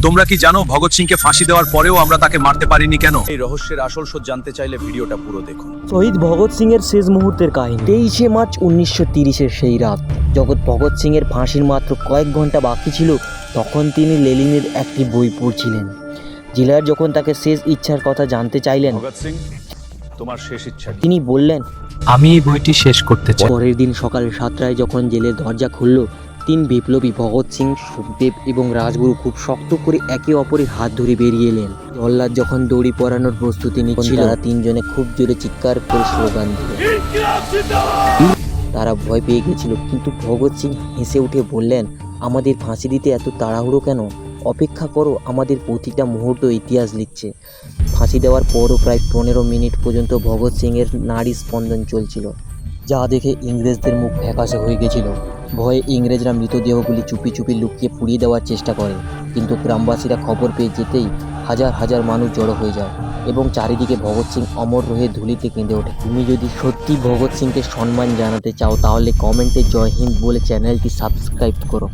তোমরা কি জানো ভগৎ সিংকে ফাঁসি দেওয়ার পরেও আমরা তাকে মারতে পারিনি কেন? এই রহস্যের আসল সত্য জানতে চাইলে ভিডিওটা পুরো দেখুন। শহীদ ভগৎ সিং এর শেষ মুহূর্তের কাহিনী। 23শে মার্চ 1930-এর সেই রাত, যখন ভগৎ সিং এর ফাঁসির মাত্র কয়েক ঘন্টা বাকি ছিল, তখন তিনি লেনিনের একটি বই পড়ছিলেন। জেলার যখন তাকে শেষ ইচ্ছার কথা জানতে চাইলেন, ভগৎ সিং, তোমার শেষ ইচ্ছা কি? তিনি বললেন, আমি এই বইটি শেষ করতে চাই। পরের দিন সকাল 7টায় যখন জেলের দরজা খুলল, তিন বিপ্লবী ভগৎ সিং, সুখদেব এবং রাজগুরু খুব শক্ত করে একে অপরের হাত ধরে বেরিয়ে এলেন। জল্লাদ যখন দড়ি পরানোর প্রস্তুতি নিচ্ছিল, তারা তিনজনে খুব জোরে চিৎকার করে স্লোগান দিল। তারা ভয় পেয়ে গেছিল, কিন্তু ভগৎ সিং হেসে উঠে বললেন, আমাদের ফাঁসি দিতে এত তাড়াহুড়ো কেন? অপেক্ষা করো, আমাদের প্রতিটা মুহূর্ত ইতিহাস লিখছে। ফাঁসি দেওয়ার পরও প্রায় 15 মিনিট পর্যন্ত ভগৎ সিংয়ের নাড়ি স্পন্দন চলছিল, যা দেখে ইংরেজদের মুখ ফ্যাকাশে হয়ে গেছিল। ভয়ে ইংরেজরা মৃতদেহগুলি চুপি চুপি লুকিয়ে পুড়িয়ে দেওয়ার চেষ্টা করে, কিন্তু গ্রামবাসীরা খবর পেয়ে যেতেই হাজার হাজার মানুষ জড়ো হয়ে যায় এবং চারিদিকে ভগৎ সিং অমর রয়ে ধুলিতে কেঁদে ওঠে। তুমি যদি সত্যি ভগৎ সিংকে সম্মান জানাতে চাও, তাহলে কমেন্টে জয় হিন্দ বলে চ্যানেলটি সাবস্ক্রাইব করো।